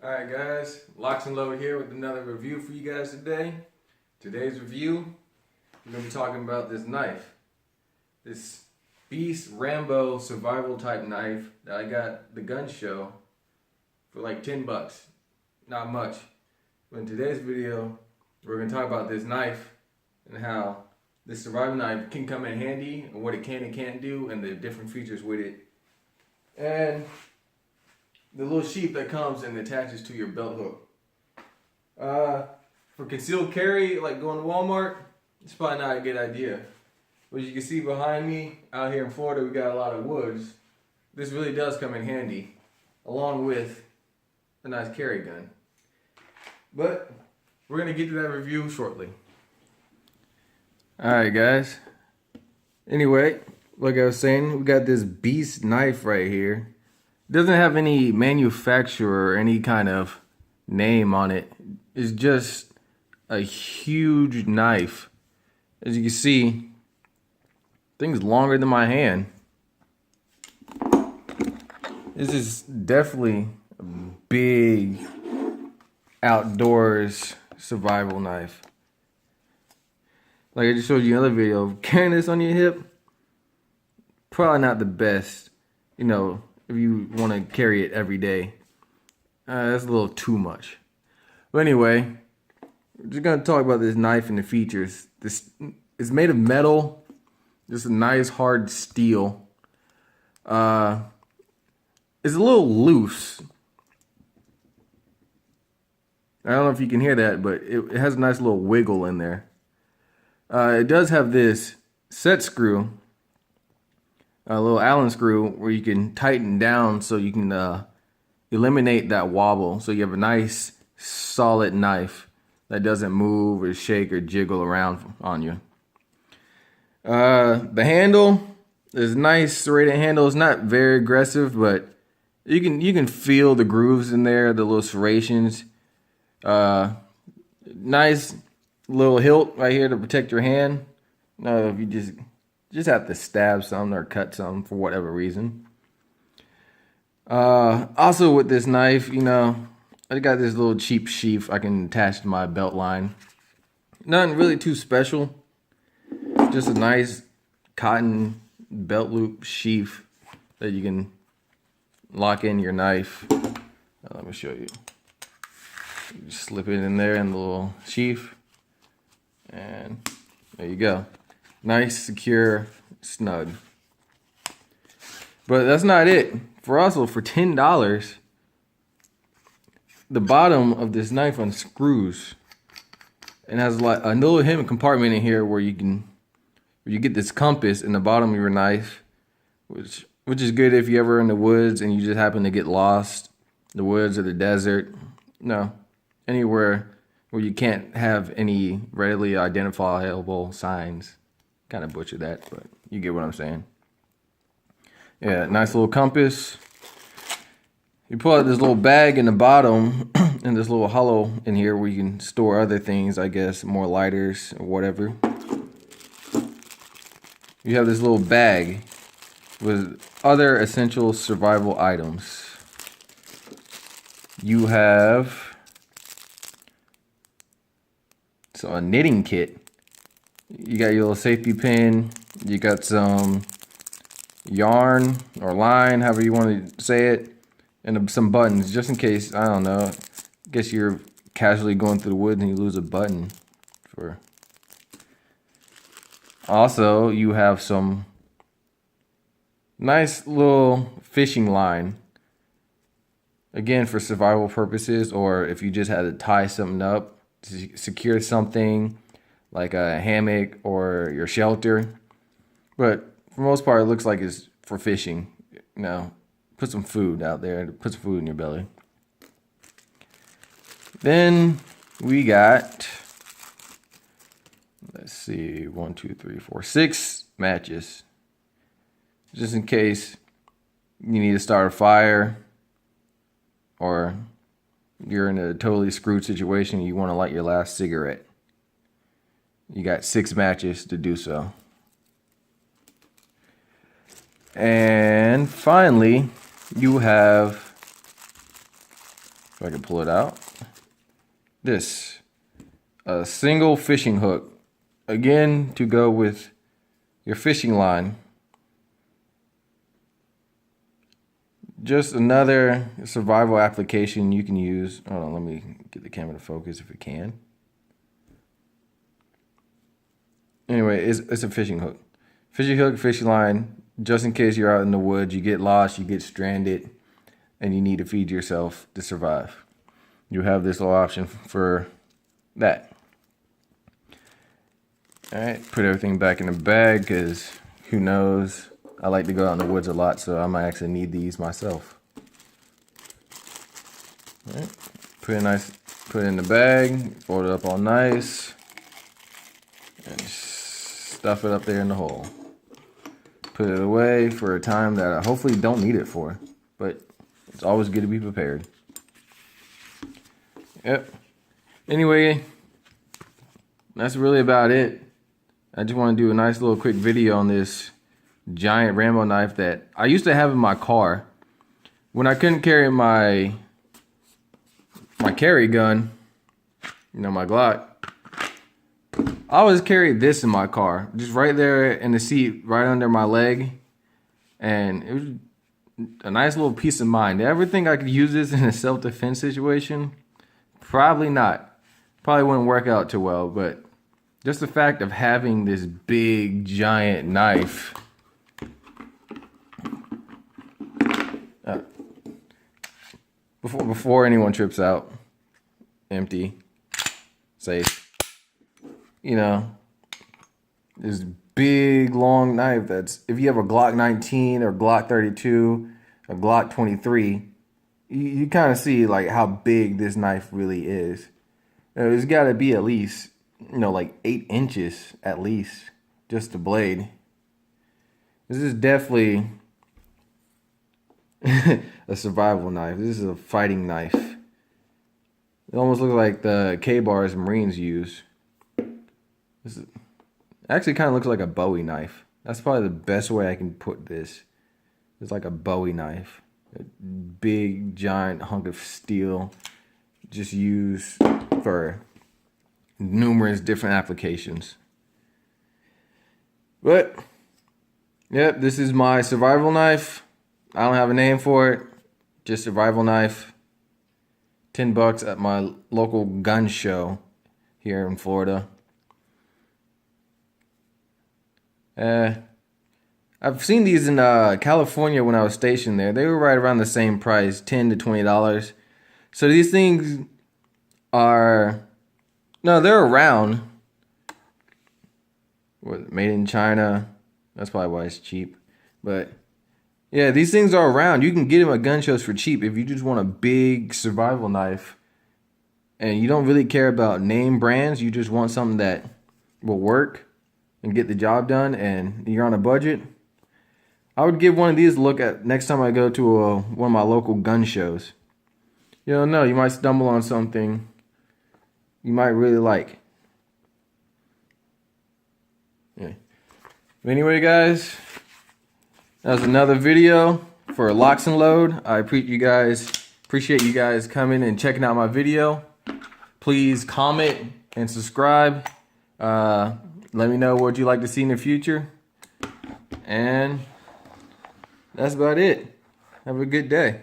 Alright guys, Locs and Locs here with another review for you guys today. Today's review, we're going to be talking about this knife. This Beast Rambo survival type knife that I got at the gun show for like 10 bucks. Not much. But in today's video, we're going to talk about this knife and how this survival knife can come in handy and what it can and can't do and the different features with it. And the little sheath that comes and attaches to your belt hook. For concealed carry, like going to Walmart, it's probably not a good idea. But as you can see behind me, out here in Florida, we got a lot of woods. This really does come in handy, along with a nice carry gun. But we're gonna get to that review shortly. Alright guys. Anyway, like I was saying, we got this Beast knife right here. It doesn't have any manufacturer or any kind of name on it. It's just a huge knife. As you can see, thing's longer than my hand. This is definitely a big outdoors survival knife. Like I just showed you another video, carrying this on your hip, probably not the best, you know, if you want to carry it every day. That's a little too much. But anyway, we're just going to talk about this knife and the features. This is made of metal, just a nice hard steel. It's a little loose. I don't know if you can hear that, but it has a nice little wiggle in there. It does have this set screw, a little Allen screw where you can tighten down so you can eliminate that wobble. So you have a nice solid knife that doesn't move or shake or jiggle around on you. The handle is nice, serrated handle. It's not very aggressive, but you can feel the grooves in there, the little serrations. Nice little hilt right here to protect your hand. No, if you just have to stab something or cut something for whatever reason. Also with this knife, you know, I got this little cheap sheath I can attach to my belt line. Nothing really too special. Just a nice cotton belt loop sheath that you can lock in your knife. Let me show you. You just slip it in there in the little sheath. And there you go. Nice, secure, snug. But that's not it. For also, for $10, the bottom of this knife unscrews and has like a little hidden compartment in here where you get this compass in the bottom of your knife, which is good if you're ever in the woods and you just happen to get lost, the woods or the desert. No, anywhere where you can't have any readily identifiable signs. Kind of butchered that, but you get what I'm saying. Yeah, nice little compass. You pull out this little bag in the bottom and this little hollow in here where you can store other things, I guess, more lighters or whatever. You have this little bag with other essential survival items. You have a knitting kit. You got your little safety pin. You got some yarn or line, however you want to say it, and some buttons just in case, I don't know, guess you're casually going through the woods and you lose a button. Also, you have some nice little fishing line, again for survival purposes, or if you just had to tie something up to secure something like a hammock or your shelter. But for the most part, it looks like it's for fishing. Now, put some food out there, put some food in your belly. Then we got, let's see, 1, 2, 3, 4, 6 matches. Just in case you need to start a fire or you're in a totally screwed situation, you want to light your last cigarette. You got 6 matches to do so. And finally, you have if I can pull it out. This, a single fishing hook. Again, to go with your fishing line. Just another survival application you can use. Hold on, let me get the camera to focus if it can. Anyway, it's a fishing hook. Fishing hook, fishing line, just in case you're out in the woods, you get lost, you get stranded, and you need to feed yourself to survive. You have this little option for that. All right, put everything back in the bag because who knows? I like to go out in the woods a lot, so I might actually need these myself. All right, put it in the bag, fold it up all nice, and stuff it up there in the hole. Put it away for a time that I hopefully don't need it for, but it's always good to be prepared. Yep. Anyway, that's really about it. I just want to do a nice little quick video on this giant Rambo knife that I used to have in my car. When I couldn't carry my carry gun, you know, my Glock, I always carried this in my car, just right there in the seat, right under my leg. And it was a nice little peace of mind. Did I ever think I could use this in a self-defense situation? Probably not. Probably wouldn't work out too well, but just the fact of having this big, giant knife. Before anyone trips out, empty, safe. You know, this big, long knife that's, if you have a Glock 19 or Glock 32 or Glock 23, you kind of see like how big this knife really is. It's got to be at least, you know, like 8 inches at least, just the blade. This is definitely a survival knife. This is a fighting knife. It almost looks like the K-bars Marines use. This is, actually kind of looks like a Bowie knife. That's probably the best way I can put this. It's like a Bowie knife. A big, giant hunk of steel. Just used for numerous different applications. But, yep, this is my survival knife. I don't have a name for it. Just survival knife. $10 at my local gun show here in Florida. I've seen these in California when I was stationed there. They were right around the same price, $10 to $20. So these things are, no, they're around. What, made in China. That's probably why it's cheap. But yeah, these things are around. You can get them at gun shows for cheap if you just want a big survival knife and you don't really care about name brands. You just want something that will work and get the job done, and you're on a budget. I would give one of these a look at next time I go to one of my local gun shows. You don't know, you might stumble on something you might really like. Yeah. Anyway, guys, that was another video for Locs and Load. I appreciate you guys coming and checking out my video. Please comment and subscribe. Let me know what you'd like to see in the future. And that's about it. Have a good day.